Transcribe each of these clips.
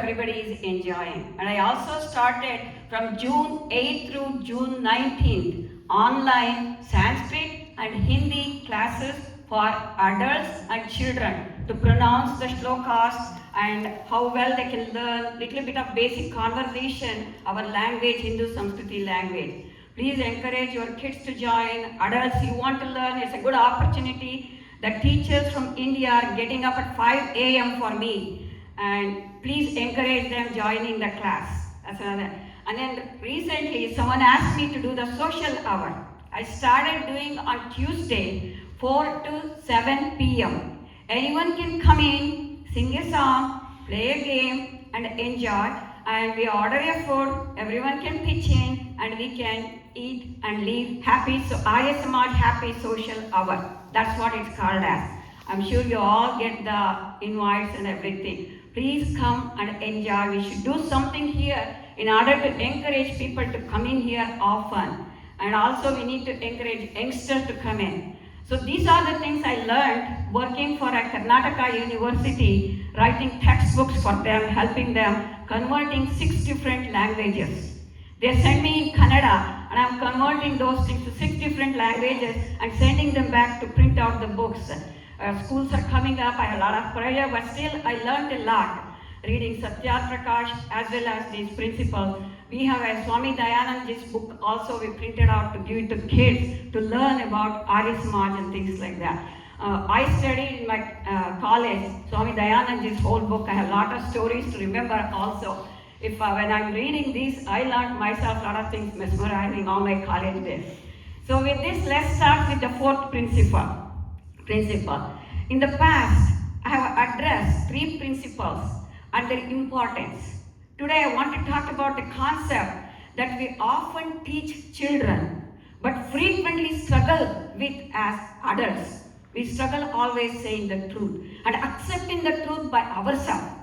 everybody is enjoying. And I also started from June 8th through June 19th online Sanskrit and Hindi classes for adults and children to pronounce the shlokas and how well they can learn little bit of basic conversation, our language, Hindu Samskriti language. Please encourage your kids to join. Adults, you want to learn, it's a good opportunity. The teachers from India are getting up at 5 a.m. for me, and please encourage them joining the class. And then recently someone asked me to do the social hour. I started doing on Tuesday 4 to 7 p.m. Anyone can come in, sing a song, play a game and enjoy, and we order a food, everyone can pitch in and we can eat and leave happy. So Arya Samaj Happy Social Hour. That's what it's called as. I'm sure you all get the invites and everything. Please come and enjoy. We should do something here in order to encourage people to come in here often. And also we need to encourage youngsters to come in. So these are the things I learned working for a Karnataka university, writing textbooks for them, helping them, converting 6 different languages. They send me in Kannada, and I'm converting those things to 6 different languages and sending them back to print out the books. Schools are coming up, I have a lot of pressure, but still I learned a lot. Reading Satya Prakash as well as these principles. We have a Swami Dayananda's book also we printed out to give it to kids to learn about Arya Samaj and things like that. I studied in my college, Swami Dayananda's whole book. I have a lot of stories to remember also. When I'm reading this, I learned myself a lot of things mesmerizing all my college days. So with this, let's start with the 4th principle. In the past, I have addressed 3 principles and their importance. Today, I want to talk about the concept that we often teach children, but frequently struggle with as adults. We struggle always saying the truth and accepting the truth by ourselves.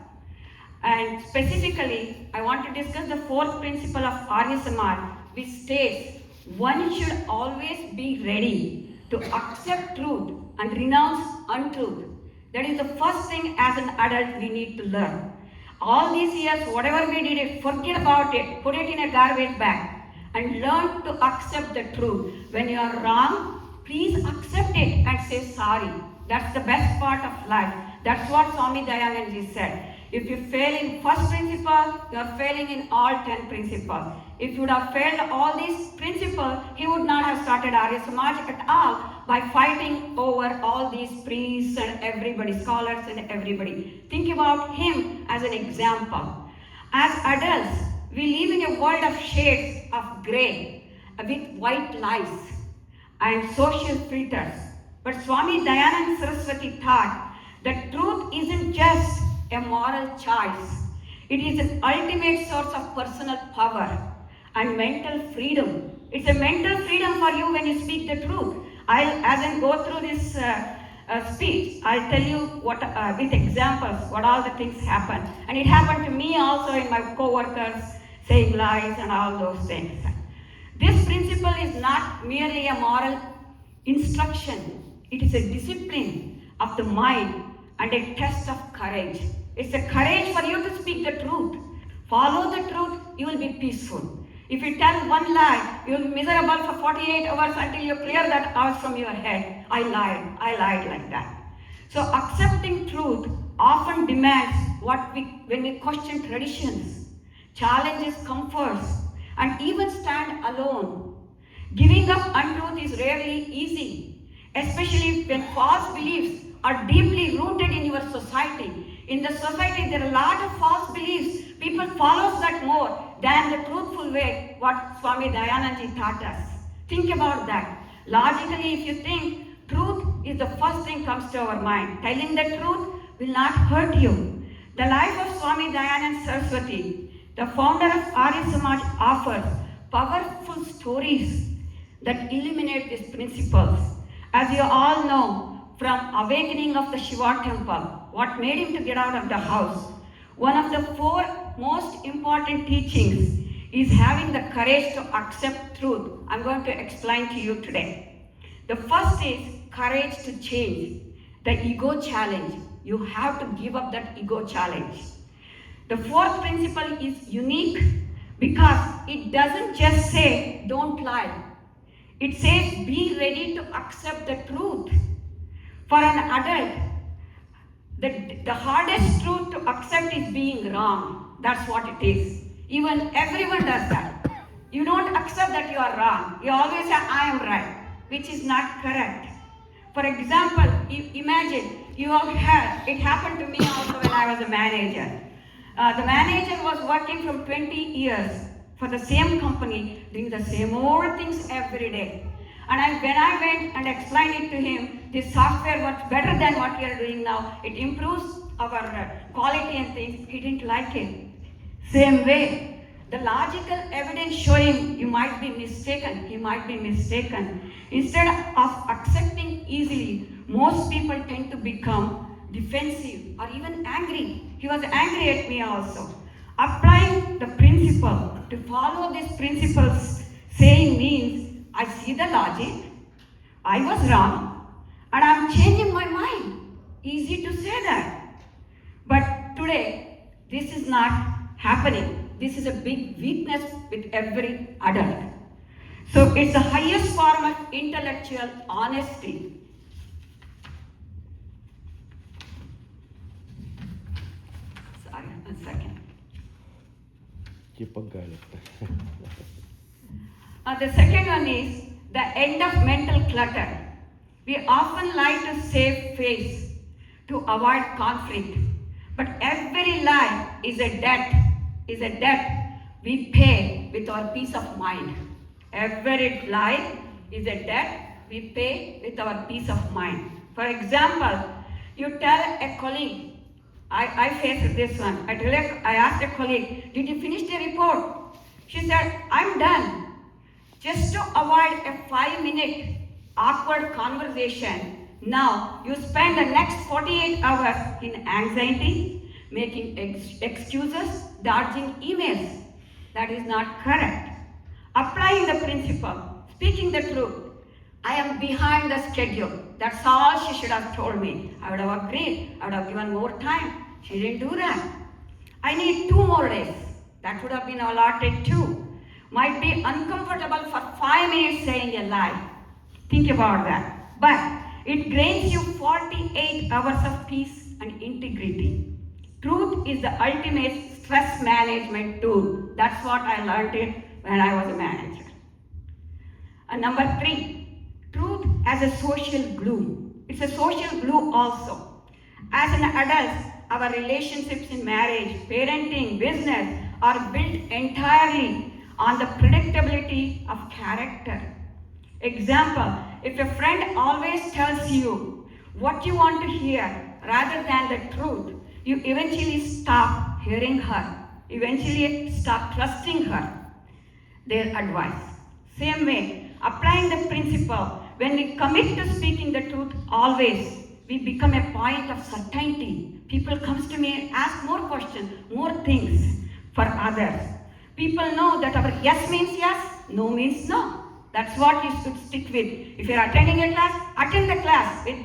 And specifically, I want to discuss the 4th principle of Arya Samaj, which states one should always be ready to accept truth and renounce untruth. That is the first thing as an adult we need to learn. All these years, whatever we did, forget about it, put it in a garbage bag, and learn to accept the truth. When you are wrong, please accept it and say sorry. That's the best part of life. That's what Swami Dayananda said. If you fail in first principle, you are failing in all 10 principles. If you would have failed all these principles, he would not have started Arya Samaj at all by fighting over all these priests and everybody, scholars and everybody. Think about him as an example. As adults, we live in a world of shades of grey with white lies and social filters. But Swami Dayananda Saraswati taught that truth isn't just a moral choice. It is an ultimate source of personal power and mental freedom. It's a mental freedom for you when you speak the truth. As I go through this speech, I'll tell you what, with examples, what all the things happen. And it happened to me also in my co-workers saying lies and all those things. This principle is not merely a moral instruction. It is a discipline of the mind and a test of courage. It's a courage for you to speak the truth. Follow the truth, you will be peaceful. If you tell one lie, you will be miserable for 48 hours until you clear that out from your head. I lied like that. So accepting truth often demands when we question traditions, challenges comforts, and even stand alone. Giving up untruth is rarely easy, especially when false beliefs are deeply rooted in your society. In the society, there are a lot of false beliefs. People follow that more than the truthful way, what Swami Dayananda taught us. Think about that. Logically, if you think, truth is the first thing comes to our mind. Telling the truth will not hurt you. The life of Swami Dayananda Saraswati, the founder of Arya Samaj, offers powerful stories that illuminate these principles. As you all know, from awakening of the Shiva temple, what made him to get out of the house, one of the 4 most important teachings is having the courage to accept truth. I'm going to explain to you today. The first is courage to change. The ego challenge. You have to give up that ego challenge. The fourth principle is unique because it doesn't just say don't lie. It says be ready to accept the truth. For an adult, the hardest truth to accept is being wrong. That's what it is. Even everyone does that. You don't accept that you are wrong. You always say, I am right, which is not correct. For example, imagine you have had, it happened to me also when I was a manager. The manager was working from 20 years for the same company, doing the same old things every day. And when I went and explained it to him, this software works better than what we are doing now. It improves our quality and things. He didn't like it. Same way, the logical evidence showing you might be mistaken, he might be mistaken. Instead of accepting easily, most people tend to become defensive or even angry. He was angry at me also. Applying the principle, to follow these principles, saying means, I see the logic, I was wrong, and I'm changing my mind. Easy to say that. But today, this is not happening. This is a big weakness with every adult. So it's the highest form of intellectual honesty. Sorry, 1 second. The second one is the end of mental clutter. We often like to save face to avoid conflict, but every lie is a debt we pay with our peace of mind. Every lie is a debt we pay with our peace of mind. For example, you tell a colleague, I faced this one. I asked a colleague, did you finish the report? She said, I'm done. Just to avoid a 5-minute awkward conversation, now you spend the next 48 hours in anxiety, making excuses, dodging emails. That is not correct. Applying the principle, speaking the truth. I am behind the schedule. That's all she should have told me. I would have agreed. I would have given more time. She didn't do that. I need 2 more days. That would have been allotted too. Might be uncomfortable for 5 minutes saying a lie. Think about that. But it gains you 48 hours of peace and integrity. Truth is the ultimate stress management tool. That's what I learned it when I was a manager. And number 3, truth as a social glue. It's a social glue also. As an adult, our relationships in marriage, parenting, business are built entirely on the predictability of character. Example, if a friend always tells you what you want to hear rather than the truth, you eventually stop hearing her, eventually stop trusting her, their advice. Same way, applying the principle, when we commit to speaking the truth always, we become a point of certainty. People come to me and ask more questions, more things for others. People know that our yes means yes, no means no. That's what you should stick with. If you're attending a class, attend the class with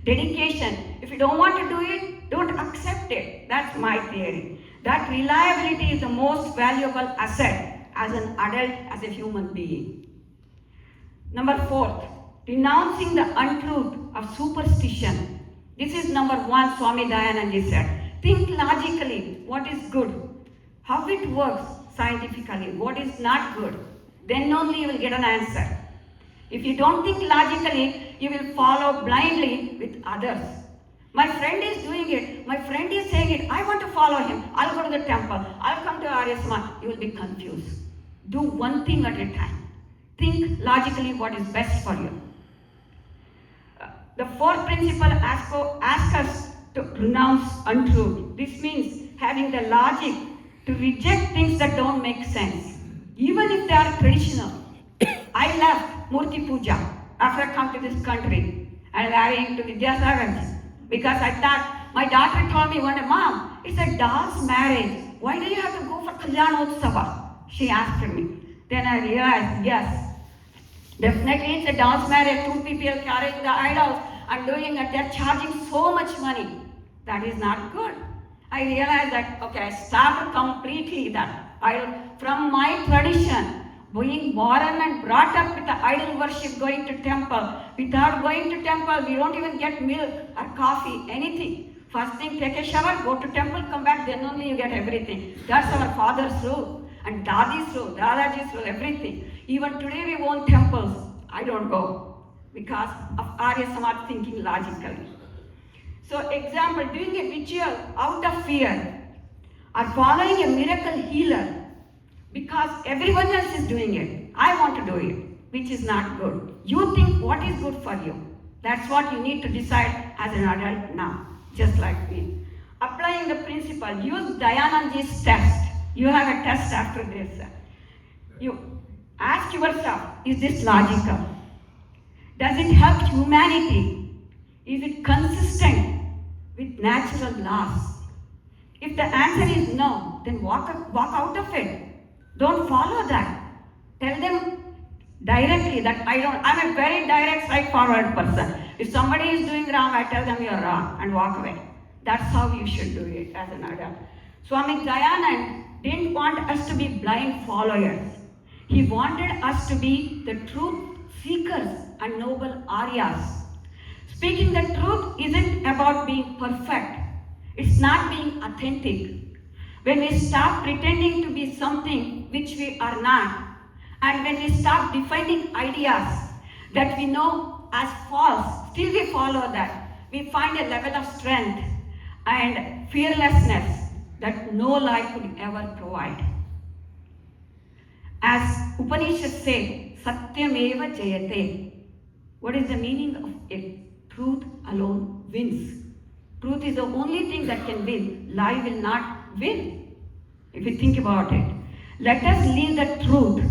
dedication. If you don't want to do it, don't accept it. That's my theory. That reliability is the most valuable asset as an adult, as a human being. Number 4, renouncing the untruth of superstition. This is number 1, Swami Dayanand said. Think logically, what is good, how it works scientifically, what is not good. Then only you will get an answer. If you don't think logically, you will follow blindly with others. My friend is doing it. My friend is saying it. I want to follow him. I'll go to the temple. I'll come to Aryasma. You will be confused. Do one thing at a time. Think logically what is best for you. The 4th principle asks us to renounce untruth. This means having the logic to reject things that don't make sense, even if they are traditional. I left Murti Puja after I come to this country and marrying to Vidyasagar because I thought, my daughter told me one day, Mom, it's a doll's marriage. Why do you have to go for Kalyanotsava? She asked me. Then I realized, yes, definitely it's a doll's marriage. 2 people carrying the idols and doing it. They're charging so much money. That is not good. I realized that, okay, I stopped completely that. From my tradition, being born and brought up with the idol worship, going to temple. Without going to temple, we don't even get milk or coffee, anything. First thing, take a shower, go to temple, come back, then only you get everything. That's our father's rule, and Dadi's rule, Dadaji's rule, everything. Even today we own temples. I don't go because of Arya Samaj thinking logically. So example, doing a ritual out of fear or following a miracle healer because everyone else is doing it. I want to do it, which is not good. You think what is good for you. That's what you need to decide as an adult now, just like me. Applying the principle, use Dayananji's test. You have a test after this. You ask yourself, is this logical? Does it help humanity? Is it consistent with natural laws? If the answer is no, then walk out of it. Don't follow that. Tell them directly that I'm a very direct, straightforward person. If somebody is doing wrong, I tell them you're wrong and walk away. That's how you should do it as an adult. Swami Dayanand didn't want us to be blind followers. He wanted us to be the truth seekers and noble Aryas. Speaking the truth isn't about being perfect. It's not being authentic. When we stop pretending to be something which we are not, and when we stop defining ideas that we know as false, still we follow that, we find a level of strength and fearlessness that no lie could ever provide. As Upanishads say, Satyameva Jayate. What is the meaning of it? Truth alone wins. Truth is the only thing that can win. Lie will not win, if you think about it. Let us live the truth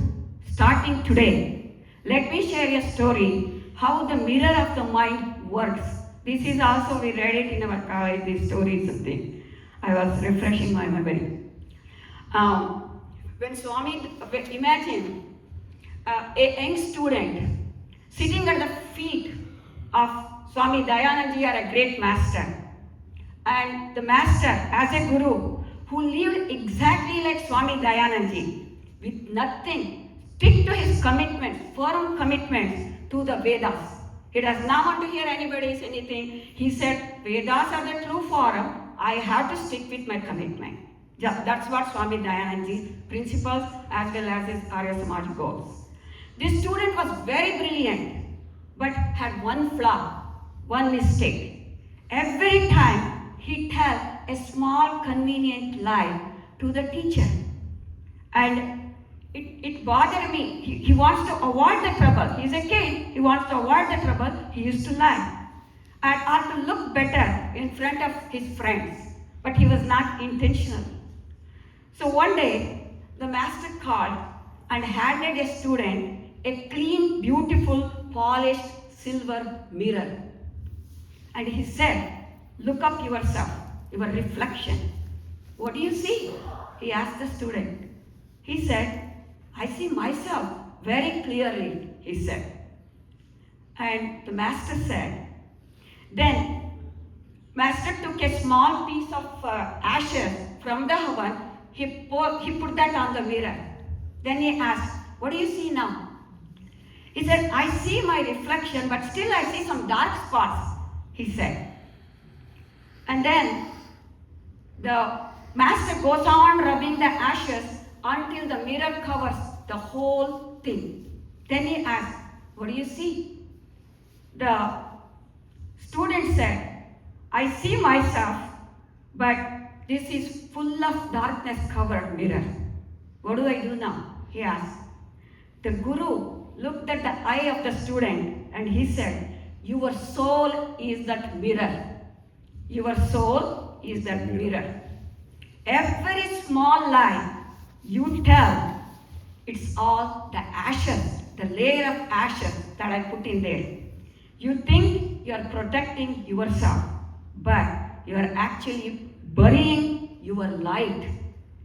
starting today. Let me share a story how the mirror of the mind works. This is also, we read it in our college, this story is something. I was refreshing my memory. When Swami, imagine a young student sitting at the feet of Swami Dayanandji, a great master. And the master, as a guru, who lived exactly like Swami Dayanandji, with nothing, stick to his commitments, firm commitments to the Vedas. He does not want to hear anybody say anything. He said, Vedas are the true forum. I have to stick with my commitment. That's what Swami Dayanandji's principles as well as his Arya Samaj goals. This student was very brilliant, but had one flaw, one mistake. Every time he tells a small convenient lie to the teacher. And it bothered me. He wants to avoid the trouble. He's a kid. He wants to avoid the trouble. He used to lie. And or to look better in front of his friends. But he was not intentional. So one day, the master called and handed a student a clean, beautiful, polished silver mirror. And he said, look up yourself, your reflection. What do you see? He asked the student. He said, I see myself very clearly, he said. And the master said, then master took a small piece of ashes from the oven. He put that on the mirror. Then he asked, what do you see now? He said, I see my reflection, but still I see some dark spots, he said. And then the master goes on rubbing the ashes until the mirror covers the whole thing. Then he asked, what do you see? The student said, I see myself, but this is full of darkness covered mirror. What do I do now? He asked. The guru looked at the eye of the student and he said, your soul is that mirror. Your soul is that mirror. Every small lie you tell, it's all the ashes, the layer of ashes that I put in there. You think you're protecting yourself, but you're actually burying your light.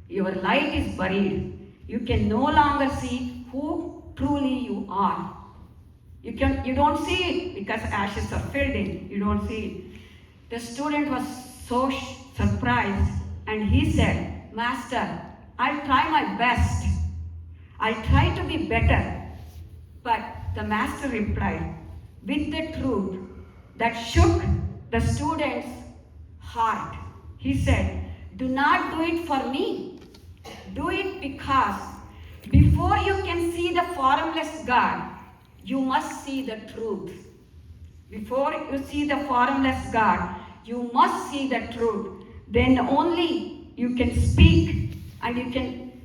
Your light is buried. You can no longer see who truly you are. You don't see it because ashes are filled in. You don't see it. The student was so surprised and he said, Master, I'll try my best. I'll try to be better. But the master replied with the truth that shook the student's heart. He said, do not do it for me. Do it because before you can see the formless God, you must see the truth. Before you see the formless God, you must see the truth. Then only you can speak and you can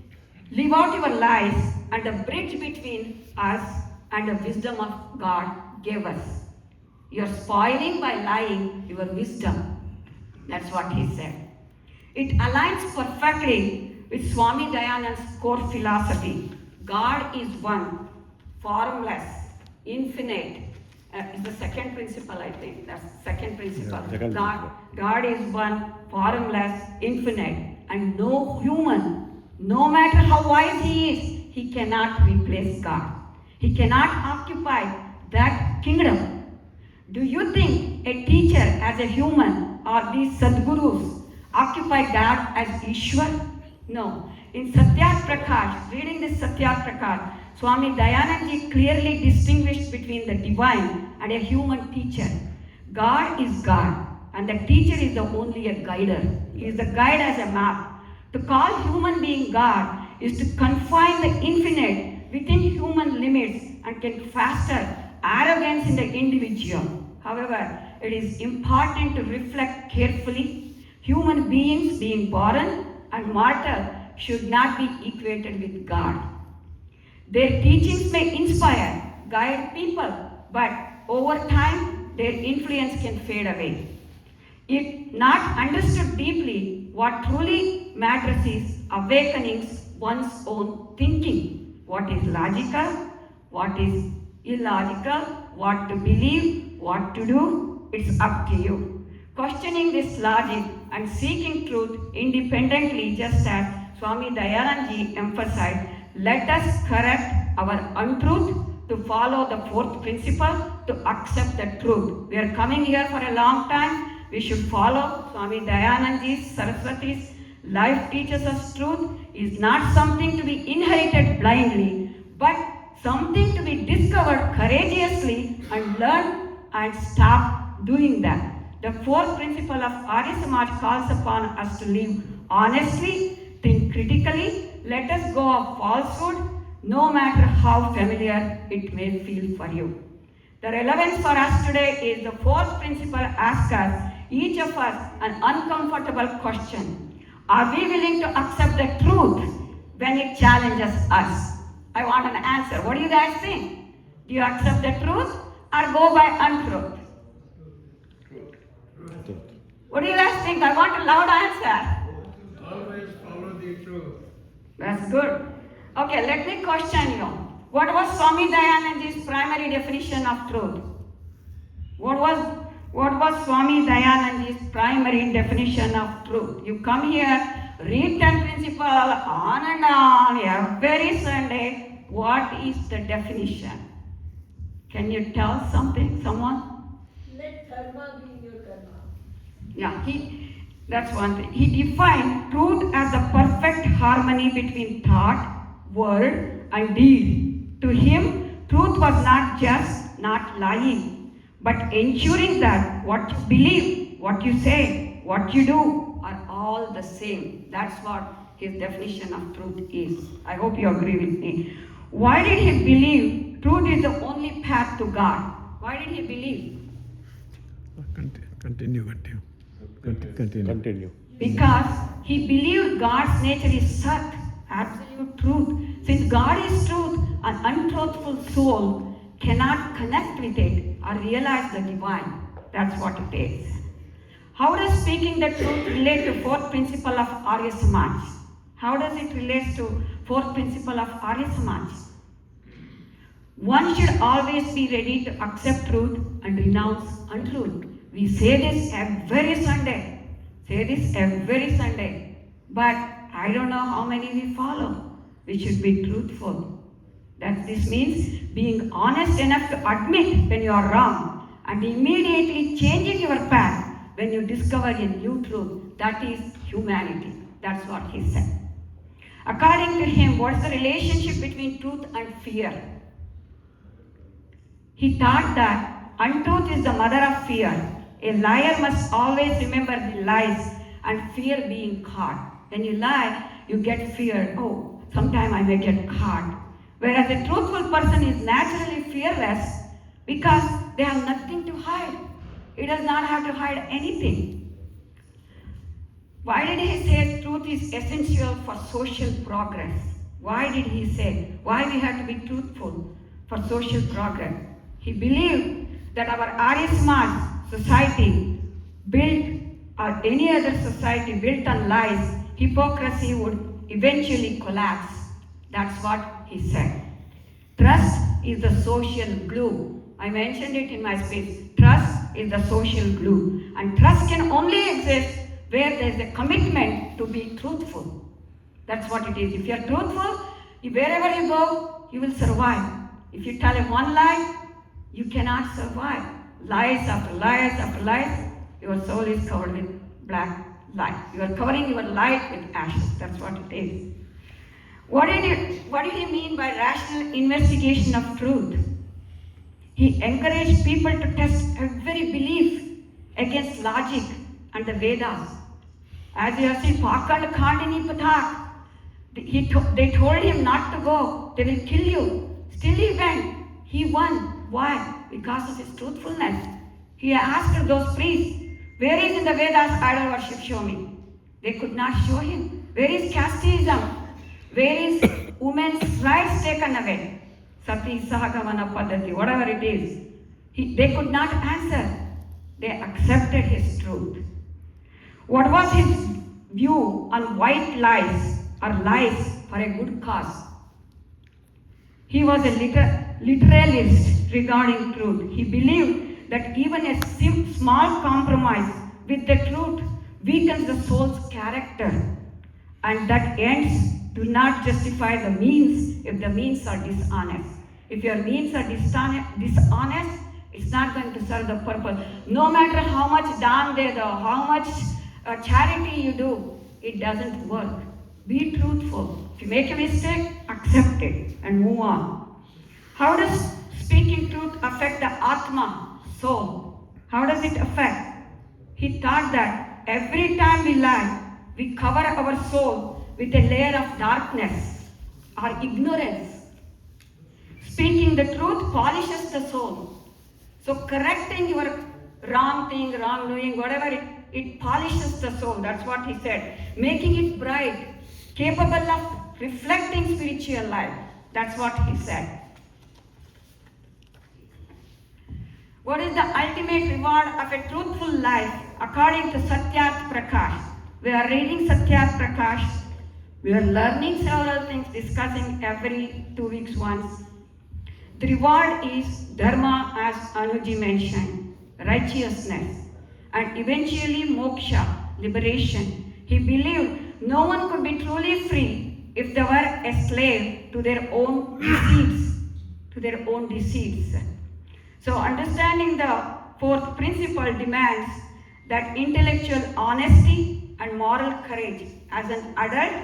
live out your lives, and the bridge between us and the wisdom of God gave us. You're spoiling by lying your wisdom. That's what he said. It aligns perfectly with Swami Dayanand's core philosophy. God is one, formless, infinite. Is the second principle, I think. That's the second principle. Yeah, God is one, formless, infinite, and no human, no matter how wise he is, he cannot replace God. He cannot occupy that kingdom. Do you think a teacher as a human or these Sadgurus occupy God as Ishwar? No. In Satyat Prakash, reading this Satyat Prakash, Swami Dayanand clearly distinguished between the divine and a human teacher. God is God, and the teacher is only a guider. He is the guide as a map. To call human being God is to confine the infinite within human limits and can foster arrogance in the individual. However, it is important to reflect carefully. Human beings being born and mortal should not be equated with God. Their teachings may inspire, guide people, but over time, their influence can fade away. If not understood deeply, what truly matters is awakening one's own thinking. What is logical, what is illogical, what to believe, what to do, it's up to you. Questioning this logic and seeking truth independently, just as Swami Dayanand Ji emphasized, let us correct our untruth to follow the fourth principle, to accept the truth. We are coming here for a long time. We should follow Swami Dayanand Ji's, Saraswati's life teaches us truth is not something to be inherited blindly, but something to be discovered courageously and learn and stop doing that. The fourth principle of Arya Samaj calls upon us to live honestly, think critically, let us go of falsehood, no matter how familiar it may feel for you. The relevance for us today is the fourth principle asks us, each of us, an uncomfortable question. Are we willing to accept the truth when it challenges us? I want an answer. What do you guys think? Do you accept the truth or go by untruth? What do you guys think? I want a loud answer. Always follow the truth. That's good. Okay, let me question you. What was Swami Dayanandji's primary definition of truth? What was Swami Dayanandji's primary definition of truth? You come here, read 10 principles on and on every Sunday. What is the definition? Can you tell something, someone? Let karma be your karma. Yeah, that's one thing. He defined truth as the perfect harmony between thought, word, and deed. To him, truth was not just not lying, but ensuring that what you believe, what you say, what you do are all the same. That's what his definition of truth is. I hope you agree with me. Why did he believe truth is the only path to God? Why did he believe? Continue. Because he believed God's nature is Sat, absolute truth. Since God is truth, an untruthful soul cannot connect with it or realize the divine. That's what it is. How does speaking the truth relate to fourth principle of Arya Samaj? How does it relate to fourth principle of Arya Samaj? One should always be ready to accept truth and renounce untruth. We say this every Sunday. But I don't know how many we follow. We should be truthful. This means being honest enough to admit when you are wrong and immediately changing your path when you discover a new truth. That is humanity. That's what he said. According to him, what's the relationship between truth and fear? He taught that untruth is the mother of fear. A liar must always remember the lies and fear being caught. When you lie, you get fear. Oh, sometime I may get caught. Whereas a truthful person is naturally fearless because they have nothing to hide. He does not have to hide anything. Why did he say truth is essential for social progress? Why did he say? Why we have to be truthful for social progress? He believed that our Arya-Samaj society built, or any other society built on lies, hypocrisy would eventually collapse. That's what he said. Trust is the social glue. I mentioned it in my speech. Trust is the social glue. And trust can only exist where there is a commitment to be truthful. That's what it is. If you are truthful, wherever you go, you will survive. If you tell one lie, you cannot survive. Lies after lies after lies, your soul is covered with black light. You are covering your light with ashes. That's what it is. What did he mean by rational investigation of truth? He encouraged people to test every belief against logic and the Vedas. As you have seen, Pakal Khandini Pathak, they told him not to go, they will kill you. Still he went. He won. Why? Because of his truthfulness. He asked those priests, where is in the Vedas idol worship? Show me. They could not show him. Where is casteism? Where is women's rights taken away? Sati Sahagamana Paddhati, whatever it is. They could not answer. They accepted his truth. What was his view on white lies or lies for a good cause? He was a literalist regarding truth. He believed that even a small compromise with the truth weakens the soul's character, and that ends do not justify the means if the means are dishonest. If your means are dishonest, it's not going to serve the purpose. No matter how much dhan they do, how much charity you do, it doesn't work. Be truthful. If you make a mistake, accept it and move on. How does speaking truth affect the Atma, soul? How does it affect? He taught that every time we lie, we cover our soul with a layer of darkness or ignorance. Speaking the truth polishes the soul. So correcting your wrong thing, wrongdoing, whatever, it polishes the soul. That's what he said. Making it bright, capable of reflecting spiritual life. That's what he said. What is the ultimate reward of a truthful life according to Satyarth Prakash? We are reading Satyarth Prakash. We are learning several things, discussing every 2 weeks once. The reward is dharma, as Anuji mentioned, righteousness, and eventually moksha, liberation. He believed no one could be truly free if they were a slave to their own deceits. So understanding the fourth principle demands that intellectual honesty and moral courage. As an adult,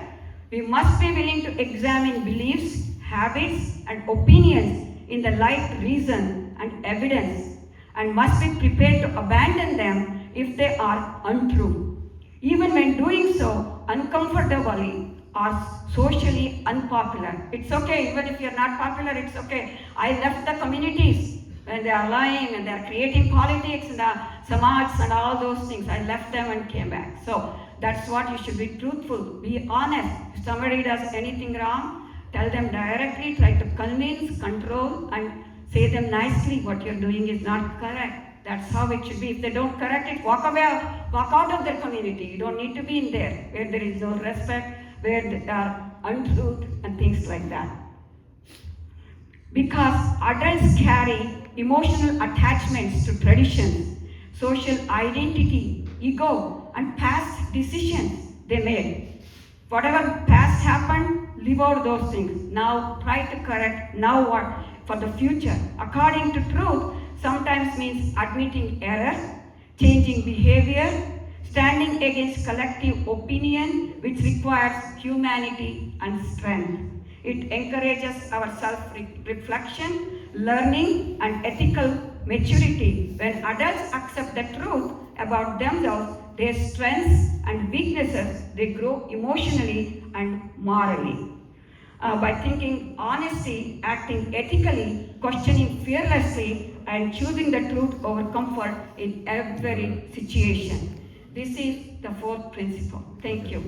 we must be willing to examine beliefs, habits, and opinions in the light of reason and evidence, and must be prepared to abandon them if they are untrue, even when doing so uncomfortably or socially unpopular. It's okay, even if you're not popular, it's okay. I left the communities when they are lying and they are creating politics and samaj and all those things. I left them and came back. So that's what you should be truthful, be honest. If somebody does anything wrong, tell them directly, try to convince, control, and say them nicely what you're doing is not correct. That's how it should be. If they don't correct it, walk away, walk out of their community. You don't need to be in there where there is no respect, where there are untruth and things like that. Because adults carry emotional attachments to traditions, social identity, ego, and past decisions they made. Whatever past happened, leave out those things. Now try to correct, now what? For the future. According to truth, sometimes means admitting error, changing behavior, standing against collective opinion which requires humanity and strength. It encourages our self-reflection, learning, and ethical maturity. When adults accept the truth about themselves, their strengths and weaknesses, they grow emotionally and morally. By thinking honesty, acting ethically, questioning fearlessly, and choosing the truth over comfort in every situation. This is the fourth principle. Thank you.